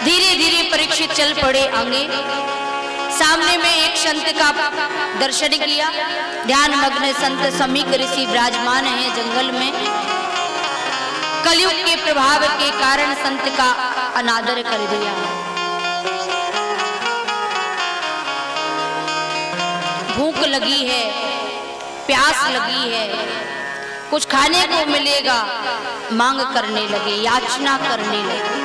धीरे धीरे परीक्षित चल पड़े आगे। सामने में एक संत का दर्शन किया। ध्यान मग्न संत समीक ऋषि विराजमान है जंगल में। कलयुग के प्रभाव के कारण संत का अनादर कर दिया। भूख लगी है, प्यास लगी है, कुछ खाने को मिलेगा, मांग करने लगे, याचना करने लगे।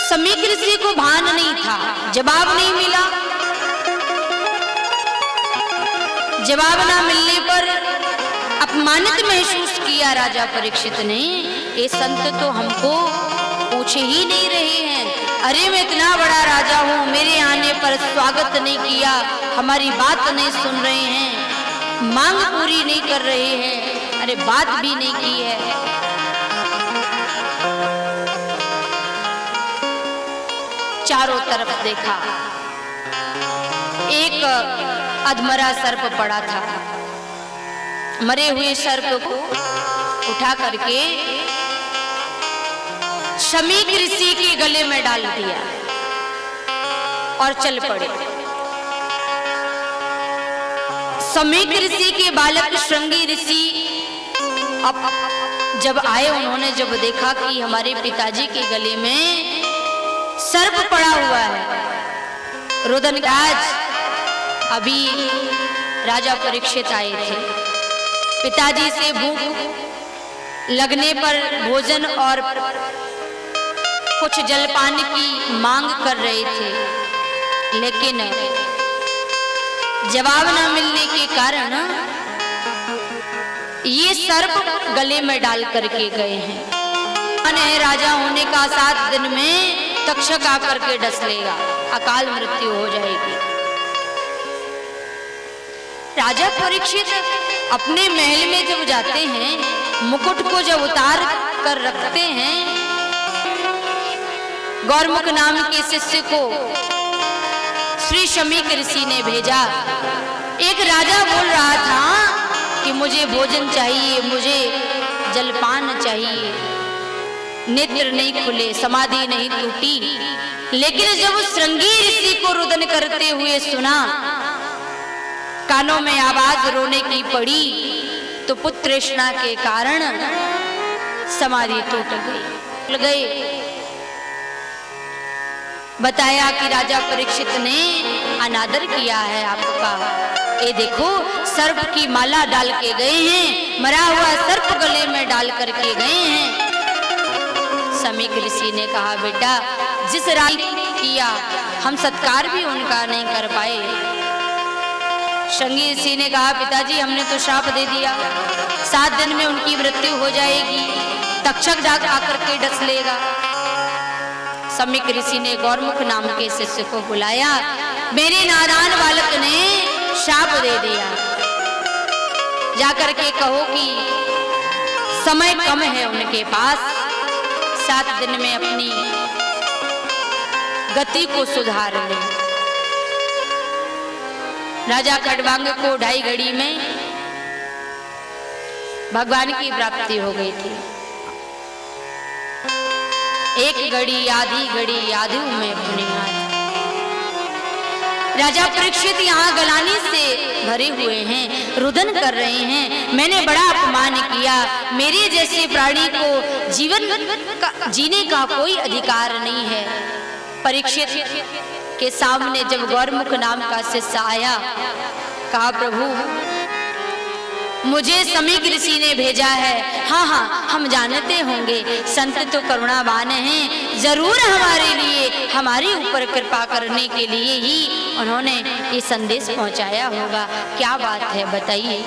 समीक ऋषि को भान नहीं था, जवाब नहीं मिला। जवाब ना मिलने पर अपमानित महसूस किया राजा परीक्षित ने। ये संत तो हमको पूछे ही नहीं रहे हैं। अरे मैं इतना बड़ा राजा हूँ, मेरे आने पर स्वागत नहीं किया, हमारी बात नहीं सुन रहे हैं, मांग पूरी नहीं कर रहे हैं, अरे बात भी नहीं की है। चारों तरफ देखा, एक अधमरा सर्प पड़ा था। मरे हुए सर्प को उठा करके समीक ऋषि के गले में डाल दिया और चल पड़े। समीक ऋषि के बालक श्रृंगी ऋषि अब जब आए, उन्होंने जब देखा कि हमारे पिताजी के गले में सर्प पड़ा हुआ है। रुदन आज अभी राजा परीक्षित आए थे, पिताजी से भूख लगने पर भोजन और कुछ जलपान की मांग कर रहे थे, लेकिन जवाब न मिलने के कारण ये सर्प गले में डाल करके गए हैं। राजा होने का 7 दिन में तक्षक आकर के डस लेगा, अकाल मृत्यु हो जाएगी। राजा परीक्षित अपने महल में जब जाते हैं, मुकुट को जब उतार कर रखते हैं, गौरमुख नाम के शिष्य को श्री समीक ऋषि ने भेजा। एक राजा बोल रहा था कि मुझे भोजन चाहिए, मुझे जलपान चाहिए। नेत्र नहीं खुले, समाधि नहीं टूटी, लेकिन जब उस श्रृंगी ऋषि को रुदन करते हुए सुना, कानों में आवाज रोने की पड़ी, तो पुत्र तृष्णा के कारण समाधि टूट गई। बताया कि राजा परीक्षित ने अनादर किया है आपका। ये देखो, सर्प की माला डाल के गए हैं, मरा हुआ सर्प गले में डाल करके गए हैं। समीक ऋषि ने कहा, बेटा जिस राय किया हम सत्कार भी उनका नहीं कर पाए। श्रृंगी ऋषि ने कहा, पिताजी हमने तो श्राप दे दिया, 7 दिन में उनकी मृत्यु हो जाएगी, तक्षक जाग आकर के डस लेगा। समीक ऋषि ने गौरमुख नाम के शिष्य को बुलाया। मेरे नादान बालक ने श्राप दे दिया, जाकर के कहो कि समय कम है उनके पास, 7 दिन में अपनी गति को सुधार ले। राजा खड़वांग को 2.5 घड़ी में भगवान की प्राप्ति हो गई थी। 1 घड़ी आधी घड़ी आधु में पुण्यात। राजा परीक्षित यहाँ गलानी से भरे हुए हैं, रुदन कर रहे हैं, मैंने बड़ा अपमान किया, मेरे जैसे प्राणी को जीने का कोई अधिकार नहीं है। परीक्षित के सामने जब गौरमुख नाम का शिष्य आया, कहा, प्रभु मुझे समीक ऋषि ने भेजा है। हाँ हाँ, हम जानते होंगे, संत तो करुणावान हैं, जरूर हमारे लिए, हमारे ऊपर कृपा करने के लिए ही उन्होंने ये संदेश पहुंचाया होगा। क्या बात है बताइए।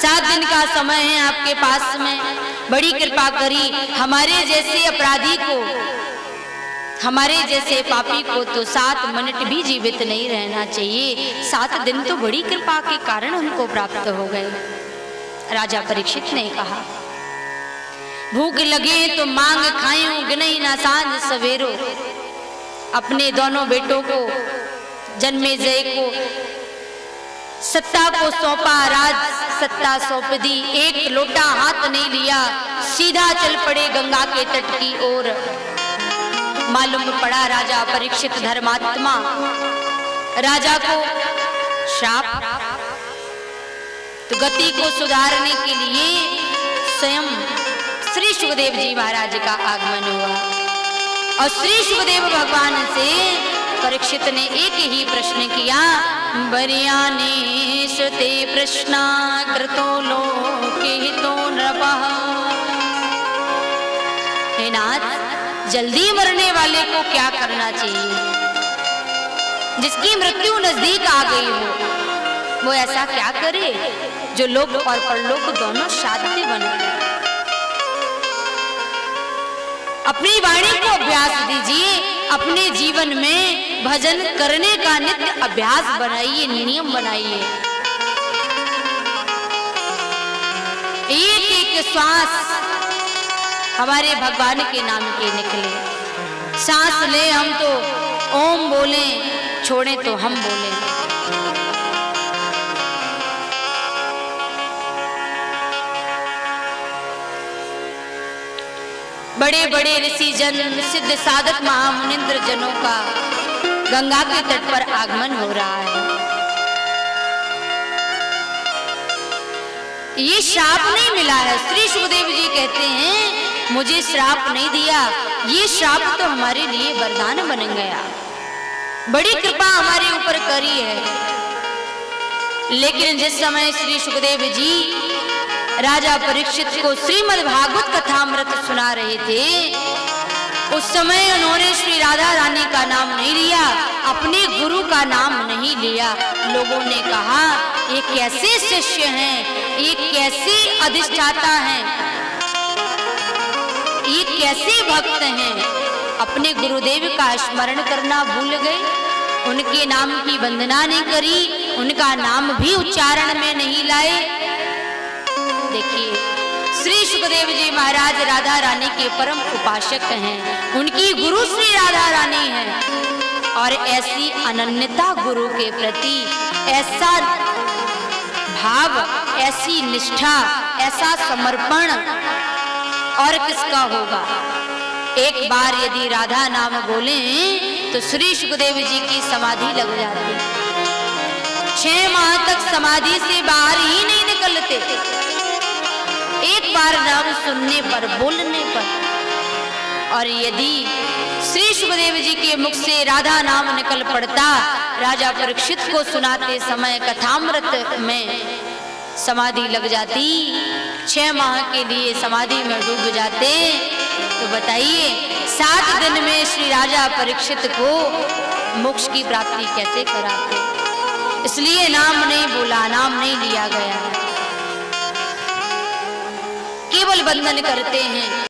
7 दिन का समय है आपके पास में, बड़ी कृपा करी, हमारे जैसे अपराधी को, हमारे जैसे पापी को तो 7 मिनट भी जीवित नहीं रहना चाहिए। 7 दिन तो बड़ी कृपा के कारण हमको प्राप्त हो गए। राजा परीक्षित ने कहा, भूख लगे तो मांग खायूं, गिनई ना सांझ सवेरो। अपने दोनों बेटों को, जन्मेजय को सत्ता को सौंपा, राज सत्ता सौंप दी, एक लोटा हाथ नहीं लिया, सीधा चल पड़े गंगा के तट की ओर। मालूम पड़ा राजा परीक्षित धर्मात्मा, राजा को श्राप, तो गति को सुधारने के लिए स्वयं श्री सुखदेव जी महाराज का आगमन हुआ और श्री सुखदेव भगवान से परीक्षित ने एक ही प्रश्न किया, बरियानेश ते प्रश्ना कृतो लोके हितो नृपः। हे नाथ, जल्दी मरने वाले को क्या करना चाहिए? जिसकी मृत्यु नजदीक आ गई हो वो ऐसा क्या करे जो लोक और परलोक दोनों साध्य बने। अपनी वाणी को अभ्यास दीजिए, अपने जीवन में भजन करने का नित्य अभ्यास बनाइए, नियम बनाइए। एक एक श्वास हमारे भगवान के नाम के निकले। सांस ले हम तो ओम बोले, छोड़े तो हम बोले। बड़े बड़े ऋषि जन, सिद्ध साधक महामुनिंद्र जनों का गंगा के तट पर आगमन हो रहा है। ये श्राप नहीं मिला है। श्री सुखदेव जी कहते हैं मुझे श्राप नहीं दिया, ये श्राप तो हमारे लिए वरदान बन गया। बड़ी कृपा हमारे ऊपर करी है। लेकिन जिस समय श्री सुखदेव जी राजा परीक्षित को श्रीमद् भागवत कथामृत सुना रहे थे, उस समय उन्होंने श्री राधा रानी का नाम नहीं लिया, अपने गुरु का नाम नहीं लिया। लोगों ने कहा ये कैसे शिष्य हैं, ये कैसे अधिष्ठाता हैं, ये कैसे भक्त हैं, अपने गुरुदेव का स्मरण करना भूल गए, उनके नाम की वंदना नहीं करी, उनका नाम भी उच्चारण में नहीं लाए। देखिए, श्री सुखदेव जी महाराज राधा रानी के परम उपासक हैं, उनकी गुरु श्री राधा रानी है। और ऐसी अनन्यता गुरु के प्रति, ऐसा भाव, ऐसी निष्ठा, ऐसा समर्पण और किसका होगा? एक बार यदि राधा नाम बोले तो श्री सुखदेव जी की समाधि लग जाती। 6 माह तक समाधि से बाहर ही नहीं निकलते। एक बार नाम सुनने पर, बोलने पर। और यदि श्री सुखदेव जी के मुख से राधा नाम निकल पड़ता, राजा परीक्षित को सुनाते समय कथामृत में समाधि लग जाती, 6 माह के लिए समाधि में डूब जाते, तो बताइए 7 दिन में श्री राजा परीक्षित को मोक्ष की प्राप्ति कैसे कराते? इसलिए नाम नहीं बोला, नाम नहीं लिया गया, केवल वंदन करते हैं।